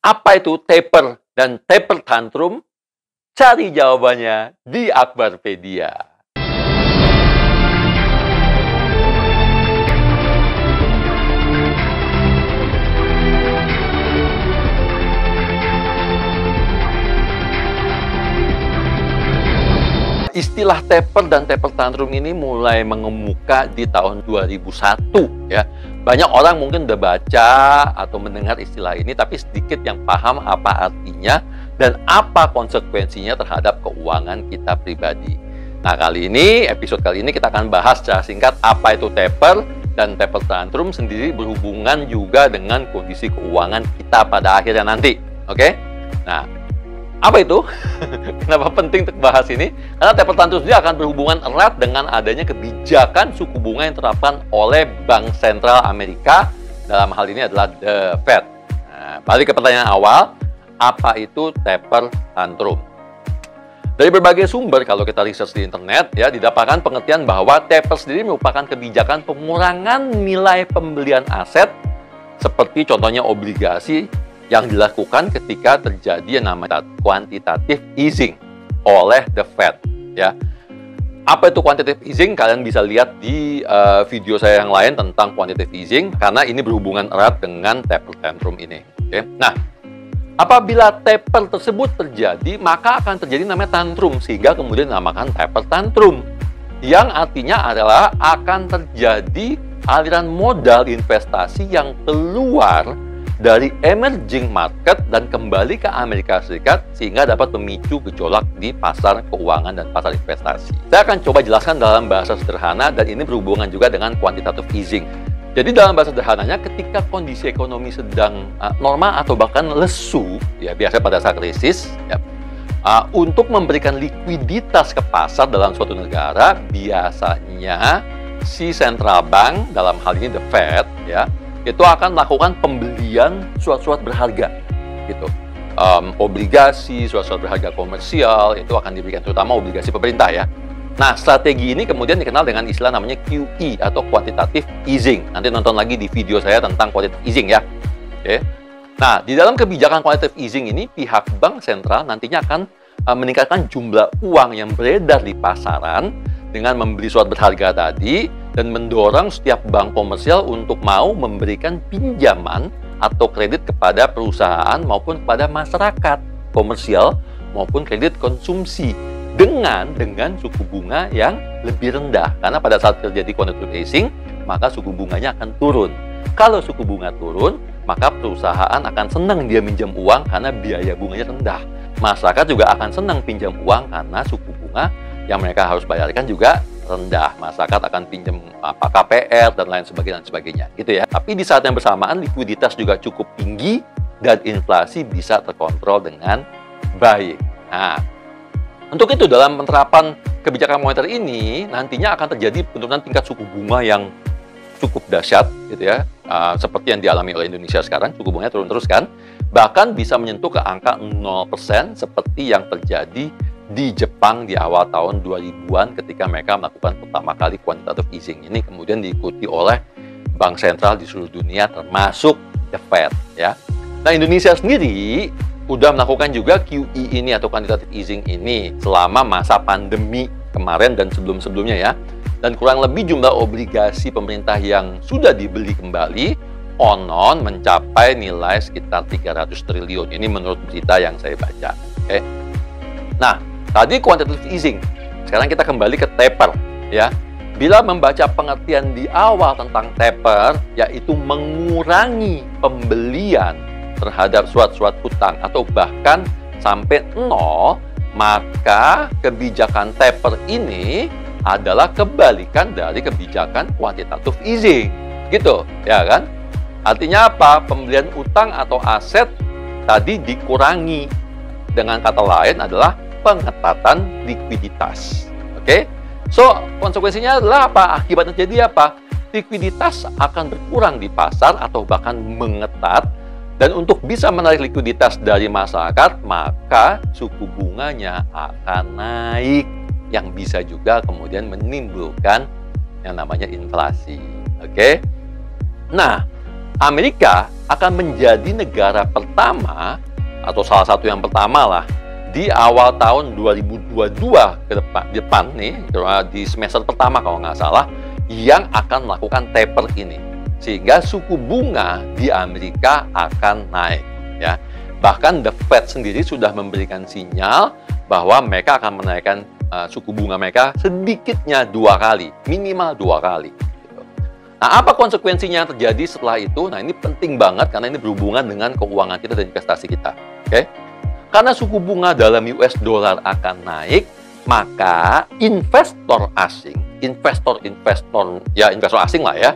Apa itu taper dan taper tantrum? Cari jawabannya di Akbarpedia. Istilah taper dan taper tantrum ini mulai mengemuka di tahun 2001 ya. Banyak orang mungkin udah baca atau mendengar istilah ini, tapi sedikit yang paham apa artinya dan apa konsekuensinya terhadap keuangan kita pribadi. Nah, episode kali ini kita akan bahas secara singkat apa itu taper, dan taper tantrum sendiri berhubungan juga dengan kondisi keuangan kita pada akhirnya nanti. Oke? Nah, apa itu? Kenapa penting untuk bahas ini? Karena taper tantrum sendiri akan berhubungan erat dengan adanya kebijakan suku bunga yang diterapkan oleh Bank Sentral Amerika. Dalam hal ini adalah The Fed. Nah, balik ke pertanyaan awal, apa itu taper tantrum? Dari berbagai sumber, kalau kita research di internet, ya didapatkan pengertian bahwa taper sendiri merupakan kebijakan pengurangan nilai pembelian aset, seperti contohnya obligasi, yang dilakukan ketika terjadi yang namanya quantitative easing oleh The Fed. Ya, apa itu quantitative easing? Kalian bisa lihat di video saya yang lain tentang quantitative easing, karena ini berhubungan erat dengan taper tantrum ini. Oke? Nah, apabila taper tersebut terjadi, maka akan terjadi namanya tantrum, sehingga kemudian dinamakan taper tantrum, yang artinya adalah akan terjadi aliran modal investasi yang keluar dari emerging market dan kembali ke Amerika Serikat, sehingga dapat memicu gejolak di pasar keuangan dan pasar investasi. Saya akan coba jelaskan dalam bahasa sederhana, dan ini berhubungan juga dengan quantitative easing. Jadi dalam bahasa sederhananya, ketika kondisi ekonomi sedang normal atau bahkan lesu, ya biasa pada saat krisis, ya, untuk memberikan likuiditas ke pasar dalam suatu negara, biasanya si central bank, dalam hal ini The Fed, ya, itu akan melakukan pembelian surat-surat berharga, gitu. Obligasi, surat-surat berharga komersial, itu akan diberikan, terutama obligasi pemerintah ya. Nah, strategi ini kemudian dikenal dengan istilah namanya QE atau quantitative easing. Nanti nonton lagi di video saya tentang quantitative easing ya. Oke. Nah, di dalam kebijakan quantitative easing ini, pihak bank sentral nantinya akan meningkatkan jumlah uang yang beredar di pasaran dengan membeli surat berharga tadi, dan mendorong setiap bank komersial untuk mau memberikan pinjaman atau kredit kepada perusahaan maupun kepada masyarakat komersial maupun kredit konsumsi dengan suku bunga yang lebih rendah. Karena pada saat terjadi quantitative easing, maka suku bunganya akan turun. Kalau suku bunga turun, maka perusahaan akan senang dia minjam uang karena biaya bunganya rendah. Masyarakat juga akan senang pinjam uang karena suku bunga yang mereka harus bayarkan juga rendah. Masyarakat akan pinjam KPR dan lain sebagainya, gitu ya. Tapi di saat yang bersamaan, likuiditas juga cukup tinggi dan inflasi bisa terkontrol dengan baik. Nah, untuk itu dalam penerapan kebijakan moneter ini nantinya akan terjadi penurunan tingkat suku bunga yang cukup dahsyat, gitu ya. Seperti yang dialami oleh Indonesia sekarang, suku bunganya turun terus kan. Bahkan bisa menyentuh ke angka 0% seperti yang terjadi di Jepang di awal tahun 2000-an ketika mereka melakukan pertama kali quantitative easing ini, kemudian diikuti oleh bank sentral di seluruh dunia termasuk The Fed ya. Nah, Indonesia sendiri udah melakukan juga QE ini atau quantitative easing ini selama masa pandemi kemarin dan sebelum-sebelumnya ya. Dan kurang lebih jumlah obligasi pemerintah yang sudah dibeli kembali konon mencapai nilai sekitar 300 triliun. Ini menurut berita yang saya baca. Oke. Nah, tadi quantitative easing. Sekarang kita kembali ke taper, ya. Bila membaca pengertian di awal tentang taper, yaitu mengurangi pembelian terhadap surat-surat hutang atau bahkan sampai nol, maka kebijakan taper ini adalah kebalikan dari kebijakan quantitative easing. Gitu, ya kan? Artinya apa? Pembelian utang atau aset tadi dikurangi. Dengan kata lain adalah pengetatan likuiditas. Oke? So, konsekuensinya adalah apa? Akibatnya jadi apa? Likuiditas akan berkurang di pasar atau bahkan mengetat, dan untuk bisa menarik likuiditas dari masyarakat, maka suku bunganya akan naik, yang bisa juga kemudian menimbulkan yang namanya inflasi. Oke? Nah, Amerika akan menjadi negara pertama atau salah satu yang pertama lah di awal tahun 2022 depan nih, di semester pertama kalau nggak salah, yang akan melakukan taper ini, sehingga suku bunga di Amerika akan naik ya. Bahkan The Fed sendiri sudah memberikan sinyal bahwa mereka akan menaikkan suku bunga mereka sedikitnya 2 kali, minimal 2 kali. Nah, apa konsekuensinya yang terjadi setelah itu? Nah, ini penting banget karena ini berhubungan dengan keuangan kita dan investasi kita. Oke? Karena suku bunga dalam US dollar akan naik, maka investor asing lah ya,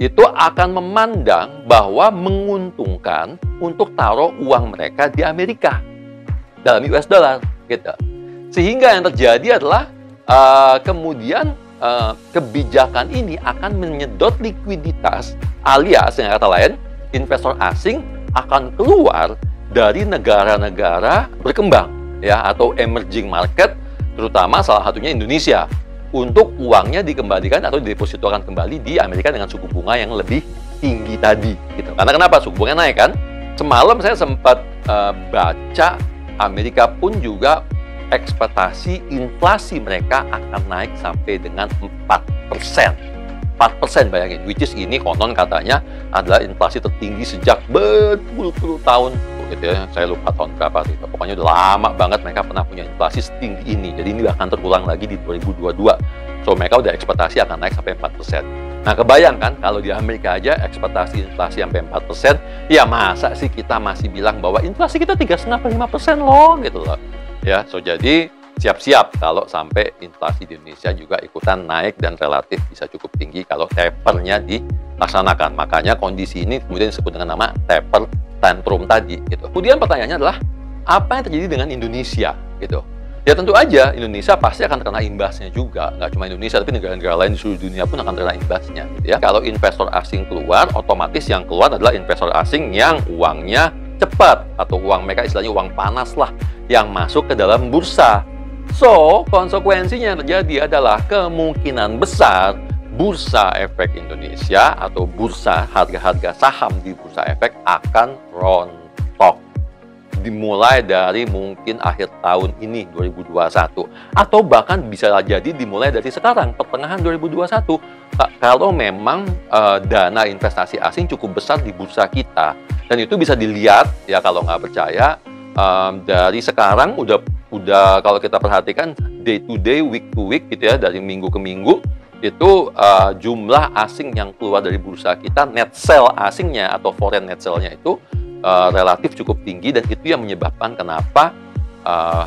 itu akan memandang bahwa menguntungkan untuk taruh uang mereka di Amerika dalam US dollar, gitu. Sehingga yang terjadi adalah kemudian kebijakan ini akan menyedot likuiditas, alias dengan kata lain, investor asing akan keluar dari negara-negara berkembang ya, atau emerging market, terutama salah satunya Indonesia, untuk uangnya dikembalikan atau didepositokan kembali di Amerika dengan suku bunga yang lebih tinggi tadi gitu. Karena kenapa? Suku bunga naik kan? Semalam saya sempat baca Amerika pun juga ekspektasi inflasi mereka akan naik sampai dengan 4%. 4% bayangin, which is ini konon katanya adalah inflasi tertinggi sejak berpuluh-puluh tahun gitu ya. Saya lupa tahun berapa gitu. Pokoknya udah lama banget mereka pernah punya inflasi setinggi ini. Jadi ini akan terulang lagi di 2022. So mereka udah ekspektasi akan naik sampai 4%. Nah, kebayangkan kalau di Amerika aja ekspektasi inflasi sampai 4%, ya masa sih kita masih bilang bahwa inflasi kita 3,5-5% loh gitu loh. Ya, so jadi siap-siap kalau sampai inflasi di Indonesia juga ikutan naik dan relatif bisa cukup tinggi kalau tapernya dilaksanakan. Makanya kondisi ini kemudian disebut dengan nama taper tantrum tadi gitu. Kemudian pertanyaannya adalah apa yang terjadi dengan Indonesia gitu. Ya tentu aja Indonesia pasti akan terkena imbasnya juga. Nggak cuma Indonesia tapi negara-negara lain di seluruh dunia pun akan terkena imbasnya gitu ya. Kalau investor asing keluar, otomatis yang keluar adalah investor asing yang uangnya cepat atau uang mereka istilahnya uang panas lah yang masuk ke dalam bursa. So, konsekuensinya yang terjadi adalah kemungkinan besar Bursa Efek Indonesia atau bursa harga-harga saham di Bursa Efek akan rontok. Dimulai dari mungkin akhir tahun ini 2021 atau bahkan bisa jadi dimulai dari sekarang pertengahan 2021 kalau memang dana investasi asing cukup besar di bursa kita. Dan itu bisa dilihat ya kalau nggak percaya dari sekarang udah kalau kita perhatikan day to day, week to week gitu ya, dari minggu ke minggu itu jumlah asing yang keluar dari bursa kita, net sell asingnya atau foreign net sell-nya itu relatif cukup tinggi, dan itu yang menyebabkan kenapa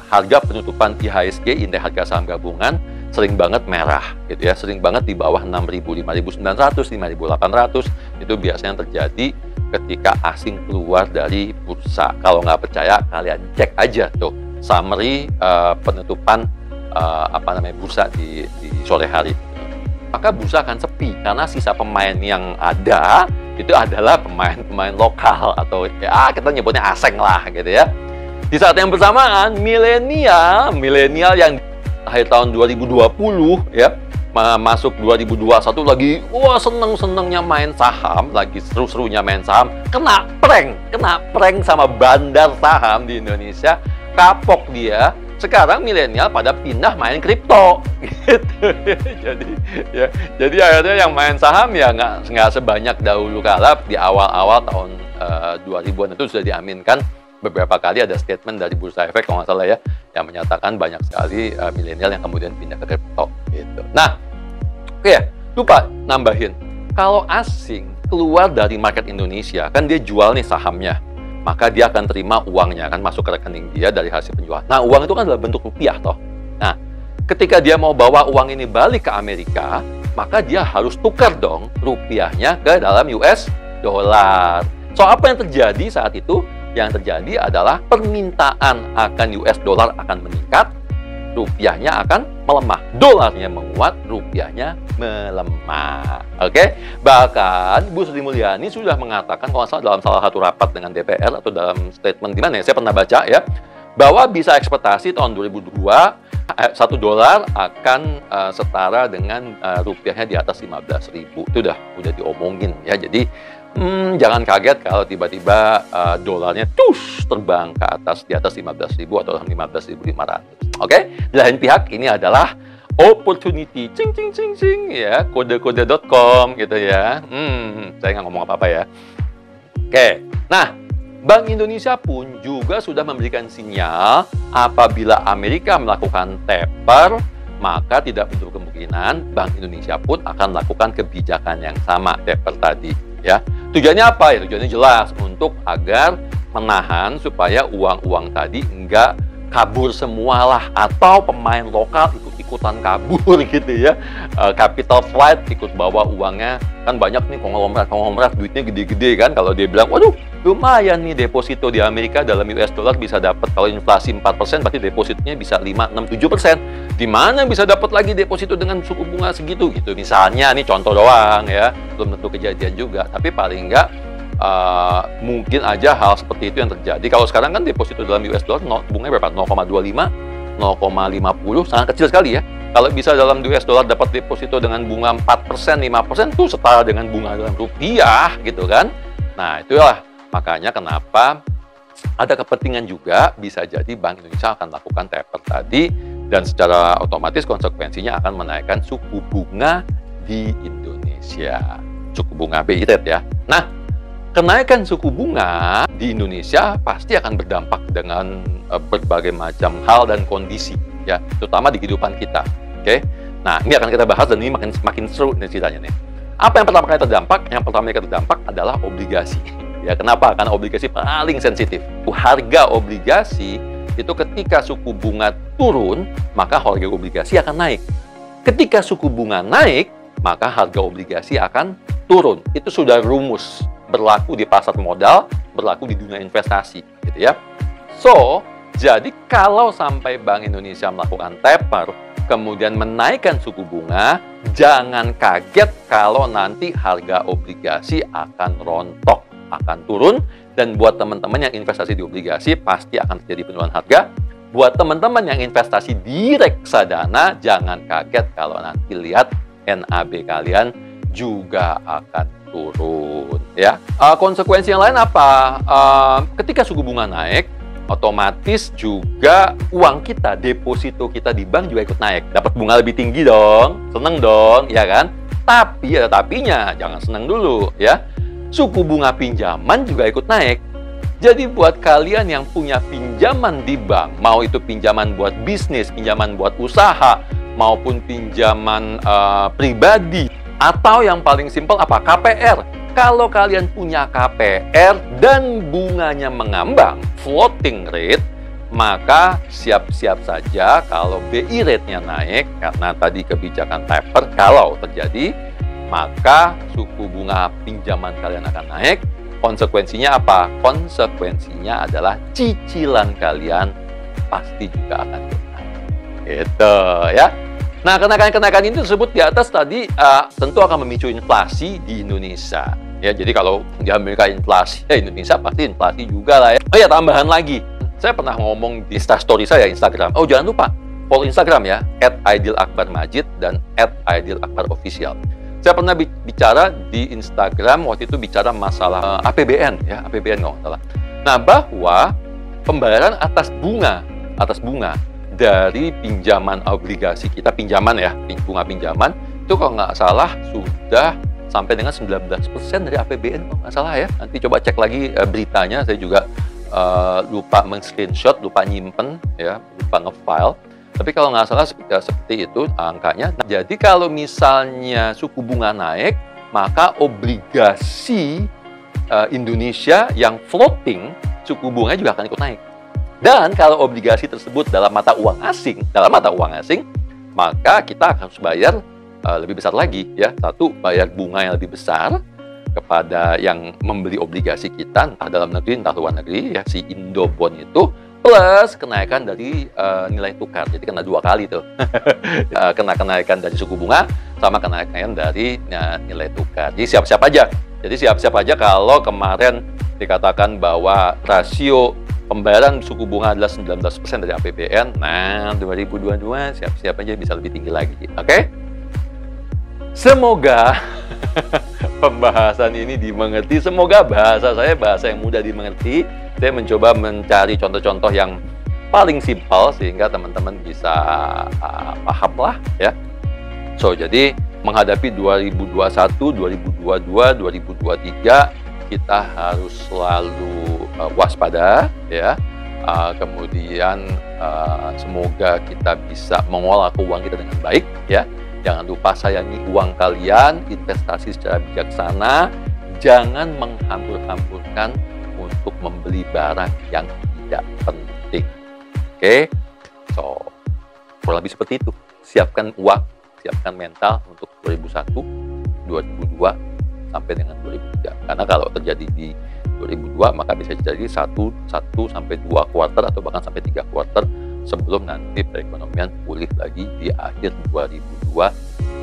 harga penutupan IHSG, indeks harga saham gabungan, sering banget merah gitu ya, sering banget di bawah 6.000, 5.900, 5.800. Itu biasanya terjadi ketika asing keluar dari bursa. Kalau nggak percaya, kalian cek aja tuh summary penutupan bursa di sore hari. Maka bursa akan sepi karena sisa pemain yang ada itu adalah pemain-pemain lokal atau ya kita nyebutnya asing lah gitu ya. Di saat yang bersamaan milenial yang akhir tahun 2020 ya masuk 2021 lagi seneng-senengnya main saham, lagi seru-serunya main saham, kena prank sama bandar saham di Indonesia, kapok dia. Sekarang milenial pada pindah main kripto gitu. Jadi akhirnya yang main saham ya nggak sebanyak dahulu kala. Di awal-awal tahun 2000-an itu sudah diaminkan beberapa kali ada statement dari Bursa Efek kalau nggak salah ya, yang menyatakan banyak sekali milenial yang kemudian pindah ke kripto gitu. Nah, lupa nambahin, kalau asing keluar dari market Indonesia kan dia jual nih sahamnya, maka dia akan terima uangnya, akan masuk ke rekening dia dari hasil penjualan. Nah, uang itu kan adalah bentuk rupiah toh. Nah, ketika dia mau bawa uang ini balik ke Amerika, maka dia harus tukar dong rupiahnya ke dalam US dollar. So, apa yang terjadi saat itu? Yang terjadi adalah permintaan akan US dollar akan meningkat, rupiahnya akan melemah. Dolarnya menguat, rupiahnya melemah. Oke? Bahkan Bu Sri Mulyani sudah mengatakan kalau salah dalam salah satu rapat dengan DPR atau dalam statement di mana ya, saya pernah baca ya, bahwa bisa ekspektasi tahun 2002 $1 akan setara dengan rupiahnya di atas 15.000. Itu udah diomongin ya. Jadi Jangan kaget kalau tiba-tiba dolarnya terbang ke atas, di atas 15.000 atau 15.500. Oke? Di lain pihak, ini adalah opportunity, ya, kode-kode.com gitu ya. Saya nggak ngomong apa-apa ya. Oke, nah, Bank Indonesia pun juga sudah memberikan sinyal apabila Amerika melakukan taper, maka tidak menutup kemungkinan Bank Indonesia pun akan melakukan kebijakan yang sama, taper tadi. Ya, tujuannya apa? Ya, tujuannya jelas untuk agar menahan supaya uang-uang tadi enggak kabur semualah, atau pemain lokal ikut-ikutan kabur gitu ya. Capital flight ikut bawa uangnya, kan banyak nih konglomerat duitnya gede-gede kan. Kalau dia bilang, waduh, lumayan nih deposito di Amerika dalam US dollar bisa dapat, kalau inflasi 4%, berarti depositonya bisa 5, 6, 7%. Di mana bisa dapat lagi deposito dengan suku bunga segitu gitu. Misalnya, nih contoh doang ya, belum tentu kejadian juga, tapi paling enggak mungkin aja hal seperti itu yang terjadi. Kalau sekarang kan deposito dalam US dollar bunganya berapa? 0,25, 0,50, sangat kecil sekali ya. Kalau bisa dalam US dollar dapat deposito dengan bunga 4%, 5%, itu setara dengan bunga dalam rupiah gitu kan. Nah, itulah makanya kenapa ada kepentingan juga bisa jadi Bank Indonesia akan melakukan taper tadi, dan secara otomatis konsekuensinya akan menaikkan suku bunga di Indonesia. Suku bunga BI rate ya. Nah, kenaikan suku bunga di Indonesia pasti akan berdampak dengan berbagai macam hal dan kondisi ya, terutama di kehidupan kita. Oke? Nah, ini akan kita bahas dan ini makin seru nih ceritanya nih. Apa yang pertama kali terdampak? Yang pertama kali terdampak adalah obligasi. Ya, kenapa? Karena obligasi paling sensitif. Harga obligasi itu ketika suku bunga turun, maka harga obligasi akan naik. Ketika suku bunga naik, maka harga obligasi akan turun. Itu sudah rumus, berlaku di pasar modal, berlaku di dunia investasi, gitu ya. So, jadi kalau sampai Bank Indonesia melakukan taper, kemudian menaikkan suku bunga, jangan kaget kalau nanti harga obligasi akan rontok, akan turun, dan buat teman-teman yang investasi di obligasi, pasti akan terjadi penurunan harga. Buat teman-teman yang investasi di reksadana, jangan kaget kalau nanti lihat NAB kalian juga akan turun ya. Konsekuensi yang lain apa? Ketika suku bunga naik, otomatis juga uang kita, deposito kita di bank juga ikut naik. Dapat bunga lebih tinggi dong, seneng dong, ya kan? Tapi ada tapinya, jangan seneng dulu ya. Suku bunga pinjaman juga ikut naik. Jadi buat kalian yang punya pinjaman di bank, mau itu pinjaman buat bisnis, pinjaman buat usaha, maupun pinjaman pribadi, atau yang paling simpel apa? KPR. Kalau kalian punya KPR dan bunganya mengambang, floating rate, maka siap-siap saja kalau BI rate-nya naik, karena tadi kebijakan taper, kalau terjadi, maka suku bunga pinjaman kalian akan naik. Konsekuensinya apa? Konsekuensinya adalah cicilan kalian pasti juga akan naik. Gitu ya. Nah, kenaikan-kenaikan ini tersebut di atas tadi tentu akan memicu inflasi di Indonesia. Ya, jadi kalau di Amerika inflasi, ya Indonesia pasti inflasi juga lah ya. Oh ya, tambahan lagi. Saya pernah ngomong di story saya Instagram. Oh, jangan lupa follow Instagram ya, @aidilakbarmajid dan @aidilakbarofficial. Saya pernah bicara di Instagram, waktu itu bicara masalah APBN ya, APBN nggak salah. Nah, bahwa pembayaran atas bunga dari pinjaman obligasi kita, pinjaman ya, bunga pinjaman, itu kalau nggak salah sudah sampai dengan 19% dari APBN, kalau nggak salah ya. Nanti coba cek lagi beritanya, saya juga lupa men-screenshot, lupa nyimpen, ya, lupa nge-file. Tapi kalau nggak salah seperti itu angkanya. Jadi kalau misalnya suku bunga naik, maka obligasi Indonesia yang floating, suku bunga juga akan ikut naik. Dan kalau obligasi tersebut dalam mata uang asing, maka kita harus bayar lebih besar lagi ya. Satu, bayar bunga yang lebih besar kepada yang membeli obligasi kita, entah dalam negeri, entah luar negeri ya, si Indobond itu, plus kenaikan dari nilai tukar. Jadi kena dua kali tuh. Kena kenaikan dari suku bunga sama kenaikan dari nilai tukar. Jadi siap-siap aja. Jadi siap-siap aja kalau kemarin dikatakan bahwa rasio pembayaran suku bunga adalah 19% dari APBN. Nah, 2022 siap-siap aja bisa lebih tinggi lagi. Oke? Semoga pembahasan ini dimengerti. Semoga bahasa saya bahasa yang mudah dimengerti. Saya mencoba mencari contoh-contoh yang paling simpel sehingga teman-teman bisa paham lah ya. So, jadi menghadapi 2021, 2022, 2023 kita harus selalu waspada ya. Kemudian semoga kita bisa mengolah keuangan kita dengan baik ya. Jangan lupa sayangi uang kalian, investasi secara bijaksana, jangan menghambur-hamburkan untuk membeli barang yang tidak penting. Oke? So, kurang lebih seperti itu. Siapkan uang, siapkan mental untuk 2001, 2002, sampai dengan 2003. Karena kalau terjadi di 2002, maka bisa jadi 1 sampai 2 kuartal atau bahkan sampai 3 kuartal sebelum nanti perekonomian pulih lagi di akhir 2002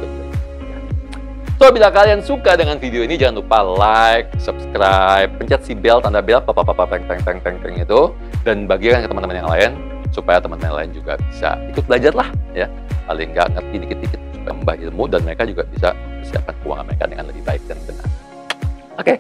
ke 2003. So, bila kalian suka dengan video ini, jangan lupa like, subscribe, pencet si bell, tanda bell, peng itu, dan bagikan ke teman-teman yang lain, supaya teman-teman yang lain juga bisa ikut belajar lah, ya. Paling nggak ngerti dikit-dikit, supaya menambah ilmu, dan mereka juga bisa mempersiapkan keuangan mereka dengan lebih baik dan benar. Oke.